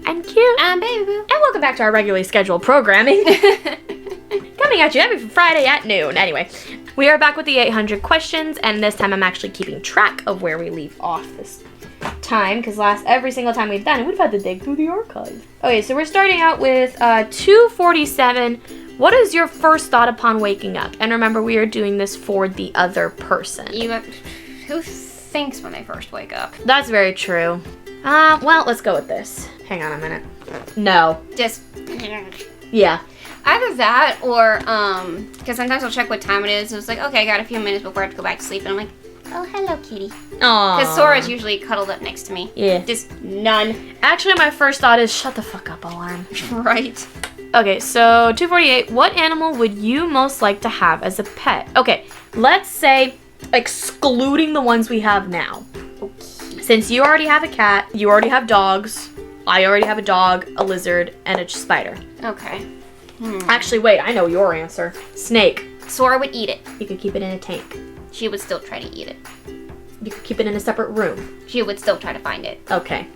And cute. I'm Baby Boo. And welcome back to our regularly scheduled programming. Coming at you every Friday at noon. Anyway, we are back with the 800 questions, and this time I'm actually keeping track of where we leave off this time, because every single time we've done it, we've had to dig through the archive. Okay, so we're starting out with 247. What is your first thought upon waking up? And remember, we are doing this for the other person. Who thinks when they first wake up? That's very true. Well, let's go with this. Hang on a minute. No. Just... Yeah. Either that or, because sometimes I'll check what time it is. And it's like, okay, I got a few minutes before I have to go back to sleep. And I'm like, oh, hello, kitty. Aww. Because Sora's usually cuddled up next to me. Yeah. Just none. Actually, my first thought is, shut the fuck up, alarm. Right. Okay, so 248. What animal would you most like to have as a pet? Okay, let's say excluding the ones we have now. Okay. Since you already have a cat, you already have dogs, I already have a dog, a lizard, and a spider. Okay. Actually, wait, I know your answer. Snake. Sora would eat it. You could keep it in a tank. She would still try to eat it. You could keep it in a separate room. She would still try to find it. Okay.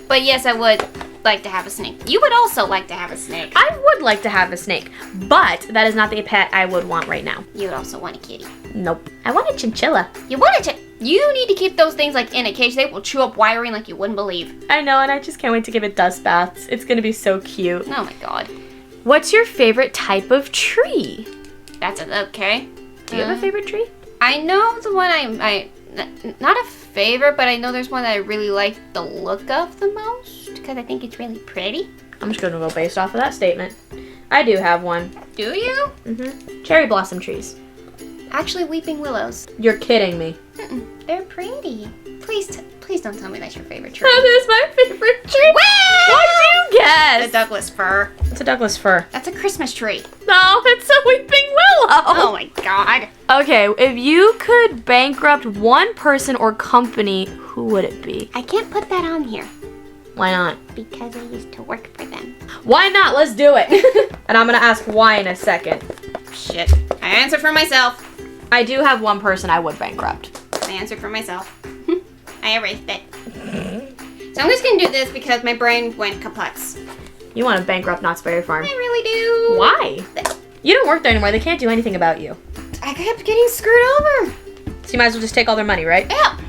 But yes, I would like to have a snake. You would also like to have a snake. I would like to have a snake, but that is not the pet I would want right now. You would also want a kitty. Nope. I want a chinchilla. You want a You need to keep those things like in a cage. They will chew up wiring like you wouldn't believe. I know, and I just can't wait to give it dust baths. It's gonna be so cute. Oh my god. What's your favorite type of tree? That's okay. Do you have a favorite tree? I know the one not a favorite, but I know there's one that I really like the look of the most because I think it's really pretty. I'm just gonna go based off of that statement. I do have one. Do you? Cherry blossom trees. Actually, weeping willows. You're kidding me. They're pretty. Please don't tell me that's your favorite tree. That is my favorite tree. What did you guess? The Douglas fir. It's a Douglas fir. That's a Christmas tree. No, it's a weeping willow. Oh my god. Okay, if you could bankrupt one person or company, who would it be? I can't put that on here Why not? because I used to work for them. Why not? Let's do it. And I'm gonna ask why in a second. Shit. I answered for myself. I do have one person I would bankrupt. I answered for myself. I erased it. So I'm just gonna do this because my brain went kaputz. You want to bankrupt Knott's Berry Farm. I really do. Why? You don't work there anymore. They can't do anything about you. I kept getting screwed over. So you might as well just take all their money, right? Yeah.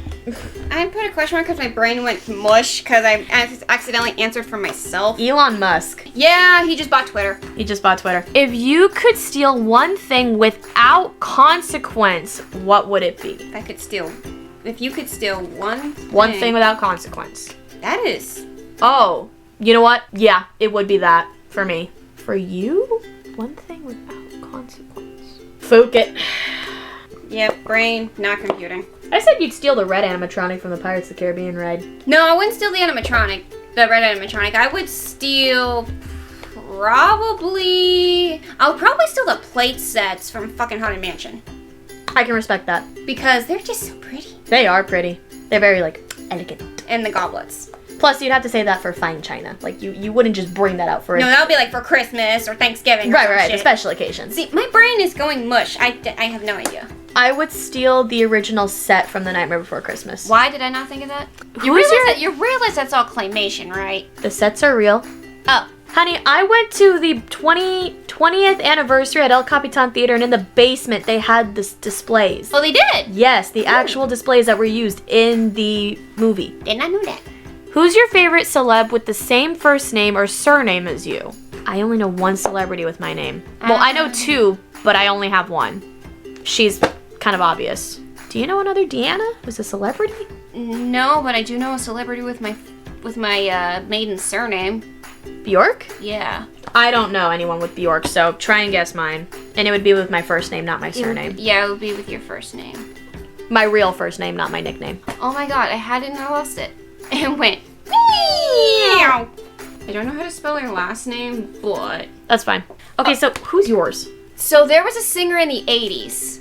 I put a question mark because my brain went mush because I accidentally answered for myself. Elon Musk. Yeah, he just bought Twitter. He just bought Twitter. If you could steal one thing without consequence, what would it be? If you could steal one thing without consequence. That is. Oh, you know what? Yeah, it would be that for me. For you, one thing without consequence. Fook it. Yep, brain, not computing. I said you'd steal the red animatronic from the Pirates of the Caribbean ride. No, I wouldn't steal the red animatronic. I would steal I'll probably steal the plate sets from fucking Haunted Mansion. I can respect that. Because they're just so pretty. They are pretty. They're very, elegant. And the goblets. Plus, you'd have to say that for fine china. You wouldn't just bring that out for No, that would be for Christmas or Thanksgiving or Right, shit. the special occasions. See, my brain is going mush. I have no idea. I would steal the original set from The Nightmare Before Christmas. Why did I not think of that? You realize that's all claymation, right? The sets are real. Oh. Honey, I went to the 20th anniversary at El Capitan Theater, and in the basement they had this displays. Oh, they did? Yes, the actual displays that were used in the movie. Did not know that. Who's your favorite celeb with the same first name or surname as you? I only know one celebrity with my name. Well, I know two, but I only have one. She's kind of obvious. Do you know another Deanna who's a celebrity? No, but I do know a celebrity with my maiden surname. Bjork? Yeah. I don't know anyone with Bjork, so try and guess mine. And it would be with my first name, not my surname. Yeah, it would be with your first name. My real first name, not my nickname. Oh my god, I had it and I lost it. It went. I don't know how to spell her last name, but... That's fine. Okay, so who's yours? So there was a singer in the 80s.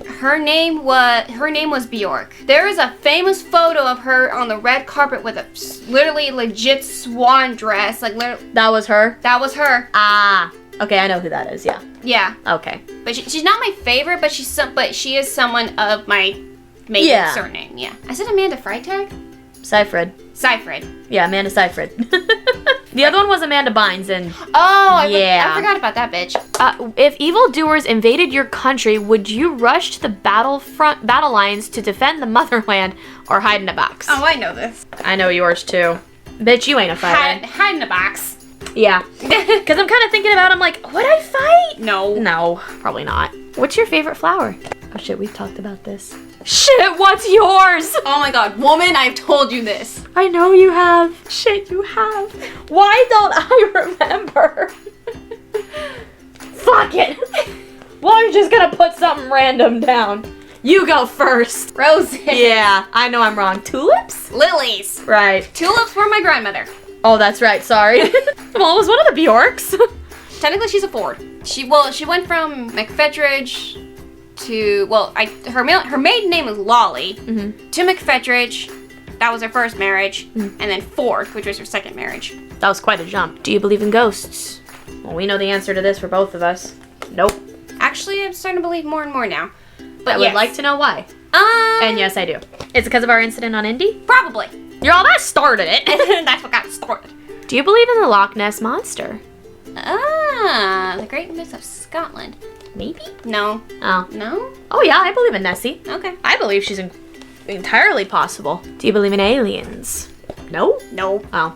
Her name was Bjork. There is a famous photo of her on the red carpet with a literally legit swan dress. That was her? That was her. Ah. Okay, I know who that is, yeah. Yeah. Okay. But she's not my favorite, but she is someone of my maiden surname, yeah. I said Amanda Freitag? Seyfried. Seyfried. Yeah, Amanda Seyfried. The other one was Amanda Bynes, and I forgot about that bitch. if evildoers invaded your country, would you rush to the battle lines to defend the motherland or hide in a box? Oh, I know this. I know yours too. Bitch, you ain't a fighter. Hide in a box. Yeah. Because I'm kind of thinking about, I'm like, would I fight? No. No, probably not. What's your favorite flower? Oh shit, we've talked about this. Shit, what's yours? Oh my god, woman, I've told you this. I know you have. Shit, you have. Why don't I remember? Fuck it. Well, I'm just gonna put something random down. You go first. Roses. Yeah, I know I'm wrong. Tulips? Lilies. Right. Tulips were my grandmother. Oh, that's right. Sorry. Well, it was one of the Bjorks. Technically, she's a Ford. She went from McFetridge to, her maiden name was Lolly, to McFetridge. That was her first marriage. And then Ford, which was her second marriage. That was quite a jump. Do you believe in ghosts? Well, we know the answer to this for both of us. Nope. Actually, I'm starting to believe more and more now. But I would like to know why. And yes, I do. Is it because of our incident on Indy? Probably. You're all that started it. That's what got it started. Do you believe in the Loch Ness Monster? The Great Myth of Scotland. Maybe? No. Oh. No? Oh yeah, I believe in Nessie. Okay. I believe she's entirely possible. Do you believe in aliens? No? No. Oh,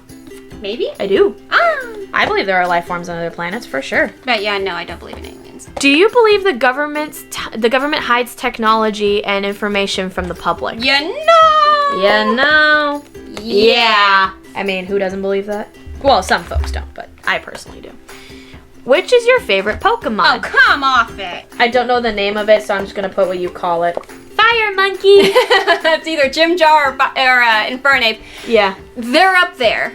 Maybe? I do. Ah. I believe there are life forms on other planets for sure. But yeah, no, I don't believe in aliens. Do you believe the government hides technology and information from the public? You know. Yeah, no. Yeah. I mean, who doesn't believe that? Well, some folks don't, but I personally do. Which is your favorite Pokemon? Oh, come off it. I don't know the name of it, so I'm just gonna put what you call it. Fire Monkey! It's either Jimjar or Infernape. Yeah. They're up there.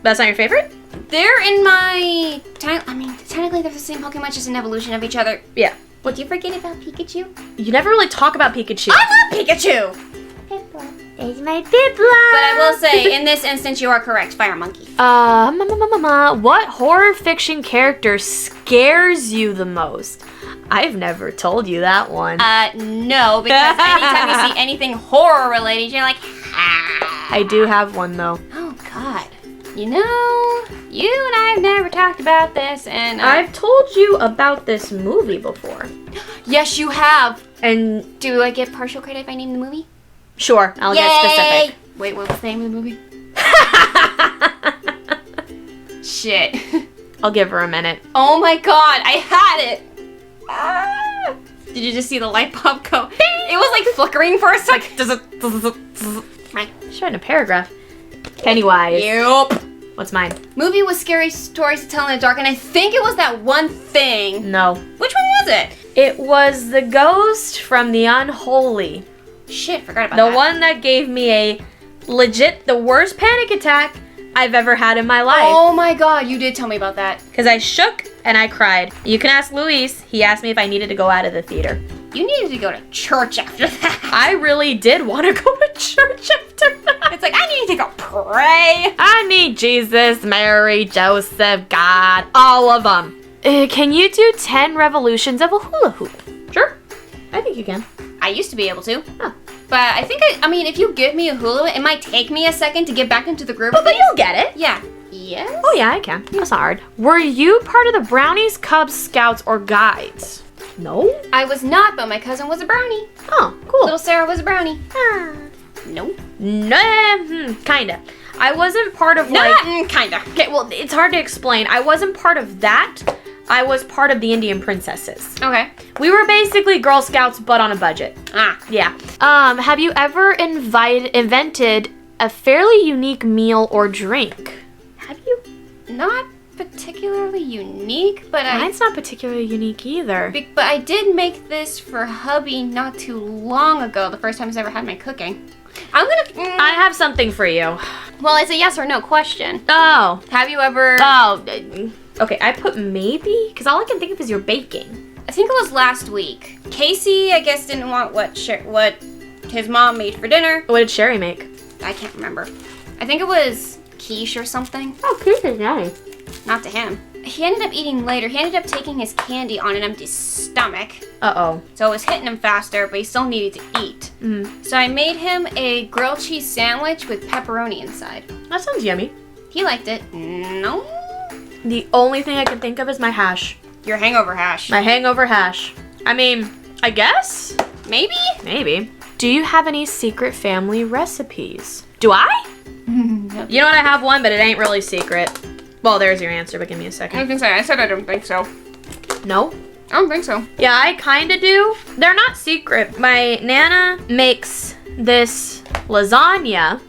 That's not your favorite? They're in my... technically they're the same Pokemon, just an evolution of each other. Yeah. What, do you forget about Pikachu? You never really talk about Pikachu. I love Pikachu! It's my Piplup! But I will say, in this instance, you are correct. Fire Monkey. What horror fiction character scares you the most? I've never told you that one. No, because anytime you see anything horror related, you're like, ah. I do have one though. Oh, God. You know, you and I have never talked about this, and I've told you about this movie before. Yes, you have. And do I get partial credit if I name the movie? Sure, I'll get specific. Wait, what was the name of the movie? Shit. I'll give her a minute. Oh my god, I had it. Ah. Did you just see the light bulb go? It was like flickering for a second. She's writing a paragraph. Pennywise. Yep. What's mine? Movie with scary stories to tell in the dark, and I think it was that one thing. No. Which one was it? It was the ghost from The Unholy. Shit, forgot about that. The one that gave me the worst panic attack I've ever had in my life. Oh my god, you did tell me about that. Because I shook and I cried. You can ask Luis. He asked me if I needed to go out of the theater. You needed to go to church after that. I really did want to go to church after that. It's like, I need to go pray. I need Jesus, Mary, Joseph, God, all of them. Can you do 10 revolutions of a hula hoop? Sure. I think you can. I used to be able to. Oh. But I think, I mean, if you give me a hula, it might take me a second to get back into the groove. But you'll get it. Yeah. Yes? Oh yeah, I can. That's not hard. Were you part of the Brownies, Cubs, Scouts, or Guides? No. I was not, but my cousin was a brownie. Oh, cool. Little Sarah was a brownie. Nope. No, kinda. I wasn't part of like... kinda. Okay, well, it's hard to explain. I wasn't part of that. I was part of the Indian Princesses. Okay. We were basically Girl Scouts, but on a budget. Yeah. Have you ever invented a fairly unique meal or drink? Have you? Not particularly unique, but Mine's not particularly unique either. But I did make this for hubby not too long ago, the first time he's ever had my cooking. I'm gonna... I have something for you. Well, it's a yes or no question. Oh. Have you ever... Oh. Okay, I put maybe, because all I can think of is your baking. I think it was last week. Casey, I guess, didn't want what his mom made for dinner. What did Sherry make? I can't remember. I think it was quiche or something. Oh, quiche is nice. Not to him. He ended up eating later. He ended up taking his candy on an empty stomach. Uh-oh. So it was hitting him faster, but he still needed to eat. Mm. So I made him a grilled cheese sandwich with pepperoni inside. That sounds yummy. He liked it. No. The only thing I can think of is my hash. Your hangover hash. My hangover hash. I mean, I guess. Maybe? Maybe. Do you have any secret family recipes? Do I? Nope. You know what? I have one, but it ain't really secret. Well, there's your answer, but give me a I second. was gonna say, I said I don't think so. No? I don't think so. Yeah, I kind of do. They're not secret. My Nana makes this lasagna,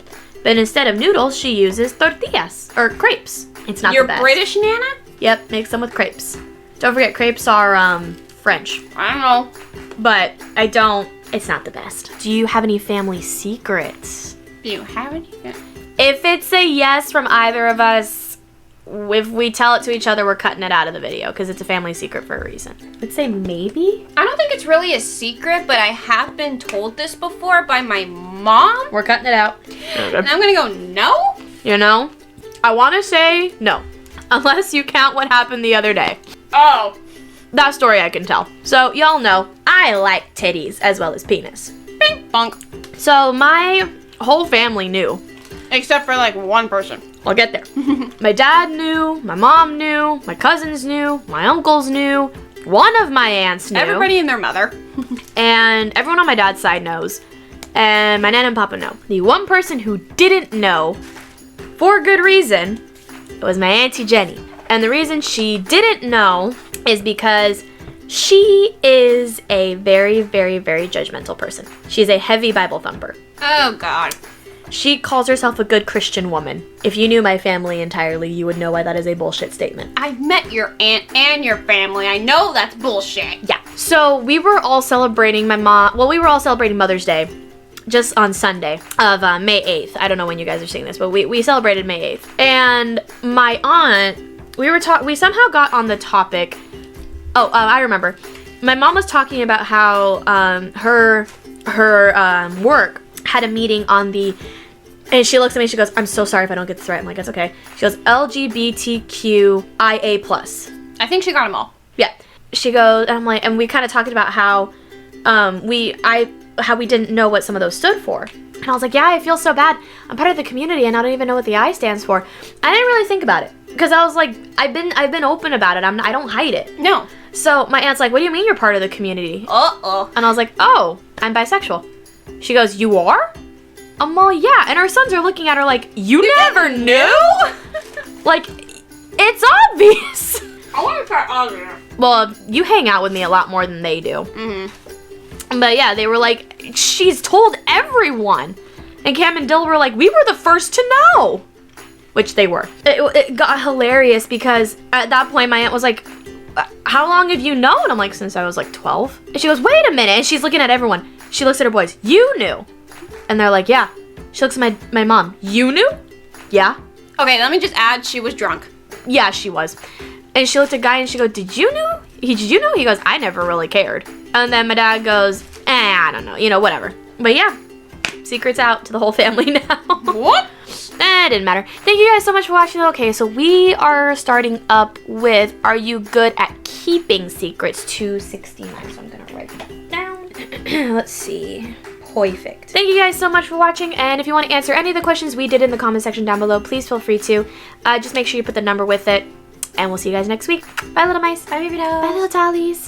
but instead of noodles, she uses tortillas or crepes. It's not Your the best. British Nana? Yep, makes them with crepes. Don't forget, crepes are French, I don't know. but it's not the best. Do you have any family secrets? Do you have any? If it's a yes from either of us, if we tell it to each other, we're cutting it out of the video because it's a family secret for a reason. I'd say maybe. I don't think it's really a secret, but I have been told this before by my mom. We're cutting it out. And I'm gonna go, no? You know, I want to say no, unless you count what happened the other day. Oh. That story I can tell. So y'all know I like titties as well as penis. Bing bunk. So my whole family knew. Except for like one person. I'll get there. My dad knew, my mom knew, my cousins knew, my uncles knew, one of my aunts knew. Everybody and their mother. And everyone on my dad's side knows. And my nana and papa know. The one person who didn't know, for good reason, was my Auntie Jenny. And the reason she didn't know is because she is a very, very, very judgmental person. She's a heavy Bible thumper. Oh, God. She calls herself a good Christian woman. If you knew my family entirely, you would know why that is a bullshit statement. I've met your aunt and your family. I know that's bullshit. Yeah. So we were all celebrating we were all celebrating Mother's Day just on Sunday of May 8th. I don't know when you guys are seeing this, but we celebrated May 8th. And my aunt, we somehow got on the topic. I remember. My mom was talking about how her work had a meeting on and she looks at me and she goes, I'm so sorry if I don't get this right. I'm like, it's okay. She goes, LGBTQIA+. I think she got them all. Yeah. She goes, and I'm like, and we kind of talked about how we didn't know what some of those stood for. And I was like, yeah, I feel so bad. I'm part of the community and I don't even know what the I stands for. I didn't really think about it because I was like, I've been open about it. I don't hide it. No. So my aunt's like, what do you mean you're part of the community? Uh-oh. And I was like, oh, I'm bisexual. She goes, you are? I'm all, yeah. And our sons are looking at her like, you never knew? Like, it's obvious. I want to try other. Well, you hang out with me a lot more than they do. Mm-hmm. But yeah, they were like, she's told everyone. And Cam and Dill were like, we were the first to know. Which they were. It got hilarious because at that point my aunt was like, how long have you known? I'm like, since I was like 12. And she goes, wait a minute. And she's looking at everyone. She looks at her boys. You knew. And they're like, yeah. She looks at my mom. You knew? Yeah. Okay, let me just add, she was drunk. Yeah, she was. And she looked at Guy and she goes, did you know? Did you know? He goes, I never really cared. And then my dad goes, I don't know. You know, whatever. But yeah, secret's out to the whole family now. What? It didn't matter. Thank you guys so much for watching. Okay, so we are starting up with Are You Good at Keeping Secrets 269. So I'm going to write that down. Let's see. Perfect. Thank you guys so much for watching, and if you want to answer any of the questions we did in the comment section down below, please feel free to. Just make sure you put the number with it, and we'll see you guys next week. Bye, little mice. Bye, baby dogs. Bye, little dollies.